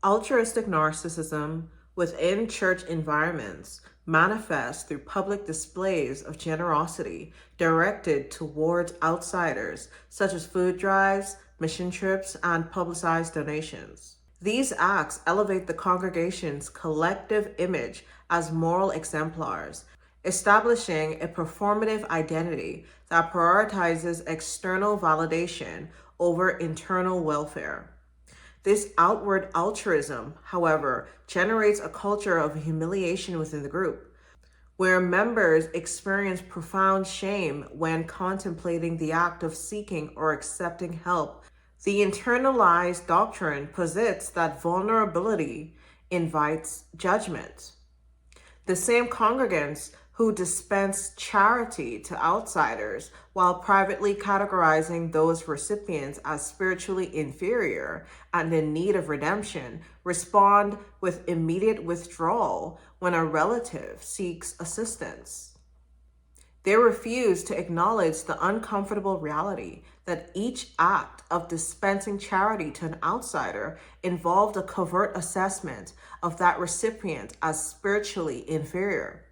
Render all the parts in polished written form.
Altruistic narcissism within church environments manifests through public displays of generosity directed towards outsiders, such as food drives, mission trips, and publicized donations. These acts elevate the congregation's collective image as moral exemplars, establishing a performative identity that prioritizes external validation over internal welfare. This outward altruism, however, generates a culture of humiliation within the group, where members experience profound shame when contemplating the act of seeking or accepting help. The internalized doctrine posits that vulnerability invites judgment. The same congregants who dispense charity to outsiders while privately categorizing those recipients as spiritually inferior and in need of redemption respond with immediate withdrawal when a relative seeks assistance. They refuse to acknowledge the uncomfortable reality that each act of dispensing charity to an outsider involved a covert assessment of that recipient as spiritually inferior.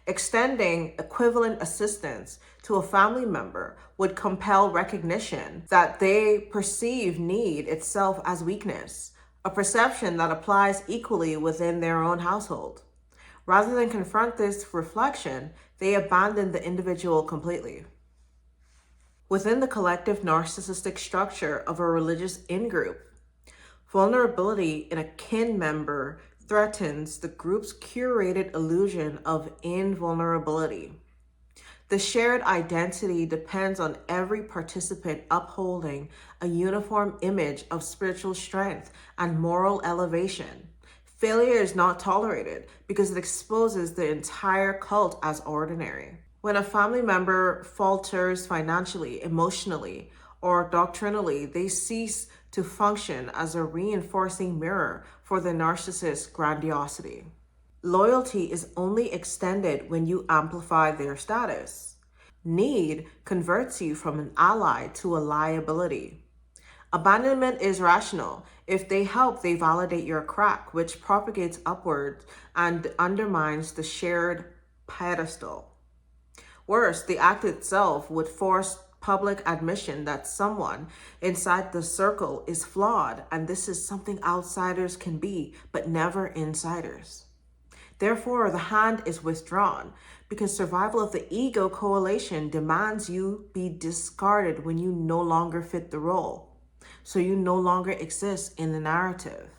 Extending equivalent assistance to a family member would compel recognition that they perceive need itself as weakness, a perception that applies equally within their own household. Rather than confront this reflection, they abandon the individual completely. Within the collective narcissistic structure of a religious in-group, vulnerability in a kin member threatens the group's curated illusion of invulnerability. The shared identity depends on every participant upholding a uniform image of spiritual strength and moral elevation. Failure is not tolerated because it exposes the entire cult as ordinary. When a family member falters financially, emotionally, or doctrinally, they cease to function as a reinforcing mirror for the narcissist's grandiosity. Loyalty is only extended when you amplify their status. Need converts you from an ally to a liability. Abandonment is rational. If they help, they validate your crack, which propagates upwards and undermines the shared pedestal. Worse, the act itself would force public admission that someone inside the circle is flawed, and this is something outsiders can be, but never insiders. Therefore, the hand is withdrawn because survival of the ego coalition demands you be discarded when you no longer fit the role, so you no longer exist in the narrative.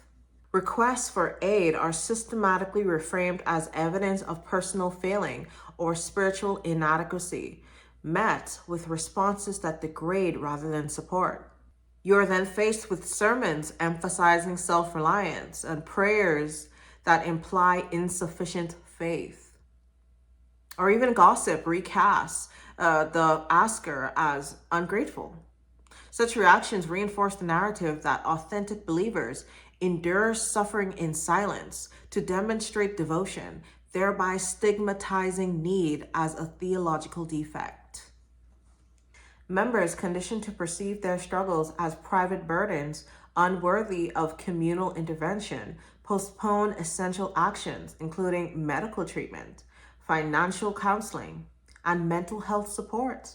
Requests for aid are systematically reframed as evidence of personal failing or spiritual inadequacy, met with responses that degrade rather than support. You are then faced with sermons emphasizing self-reliance and prayers that imply insufficient faith. Or even gossip recasts the asker as ungrateful. Such reactions reinforce the narrative that authentic believers endure suffering in silence to demonstrate devotion, thereby stigmatizing need as a theological defect. Members conditioned to perceive their struggles as private burdens, unworthy of communal intervention, postpone essential actions, including medical treatment, financial counseling, and mental health support.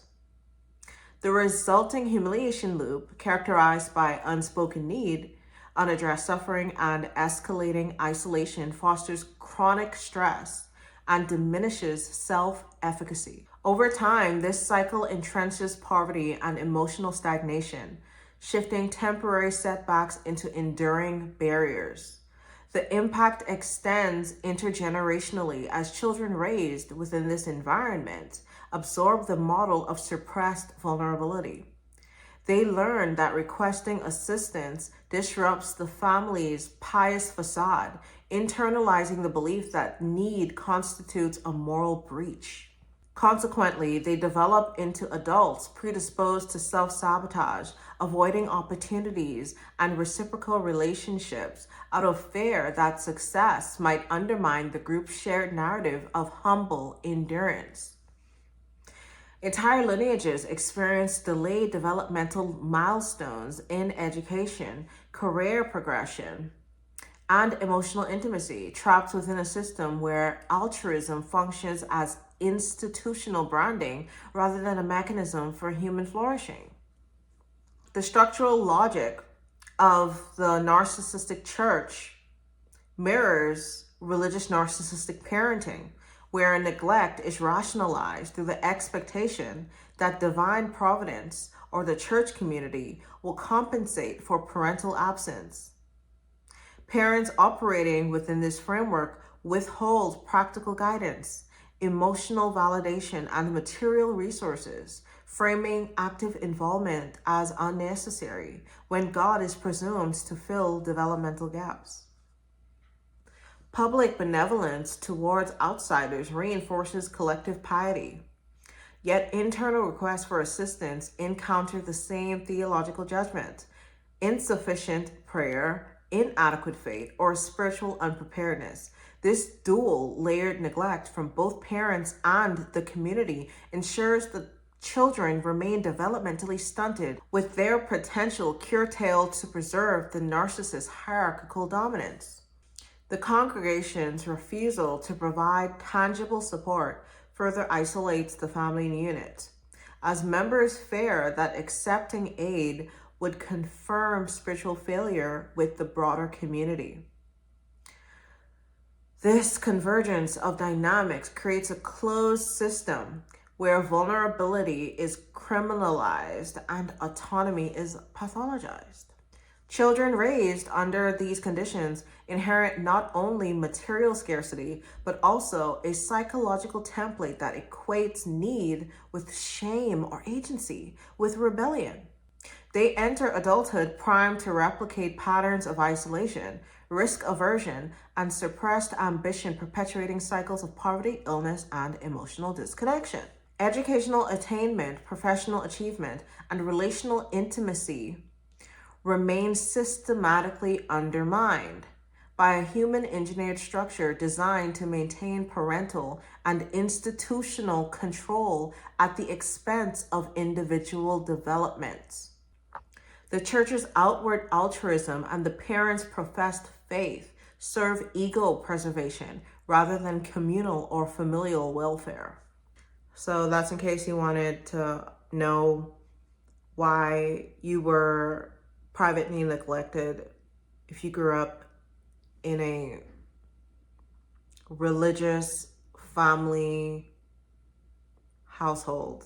The resulting humiliation loop, characterized by unspoken need, unaddressed suffering, and escalating isolation, fosters chronic stress and diminishes self-efficacy. Over time, this cycle entrenches poverty and emotional stagnation, shifting temporary setbacks into enduring barriers. The impact extends intergenerationally as children raised within this environment absorb the model of suppressed vulnerability. They learn that requesting assistance disrupts the family's pious facade, internalizing the belief that need constitutes a moral breach. Consequently, they develop into adults predisposed to self-sabotage, avoiding opportunities and reciprocal relationships out of fear that success might undermine the group's shared narrative of humble endurance. Entire lineages experience delayed developmental milestones in education, career progression, and emotional intimacy, trapped within a system where altruism functions as institutional branding rather than a mechanism for human flourishing. The structural logic of the narcissistic church mirrors religious narcissistic parenting, where neglect is rationalized through the expectation that divine providence or the church community will compensate for parental absence. Parents operating within this framework withhold practical guidance, emotional validation, and material resources, framing active involvement as unnecessary when God is presumed to fill developmental gaps. Public benevolence towards outsiders reinforces collective piety, yet internal requests for assistance encounter the same theological judgment: insufficient prayer, inadequate faith, or spiritual unpreparedness. This dual layered neglect from both parents and the community ensures that children remain developmentally stunted, with their potential curtailed to preserve the narcissist's hierarchical dominance. The congregation's refusal to provide tangible support further isolates the family unit, as members fear that accepting aid would confirm spiritual failure with the broader community. This convergence of dynamics creates a closed system where vulnerability is criminalized and autonomy is pathologized. Children raised under these conditions inherit not only material scarcity, but also a psychological template that equates need with shame or agency with rebellion. They enter adulthood primed to replicate patterns of isolation, risk aversion, and suppressed ambition, perpetuating cycles of poverty, illness, and emotional disconnection. Educational attainment, professional achievement, and relational intimacy remain systematically undermined by a human engineered structure designed to maintain parental and institutional control at the expense of individual development. The church's outward altruism and the parents' professed faith serve ego preservation rather than communal or familial welfare. So that's in case you wanted to know why you were privately neglected if you grew up in a religious family household.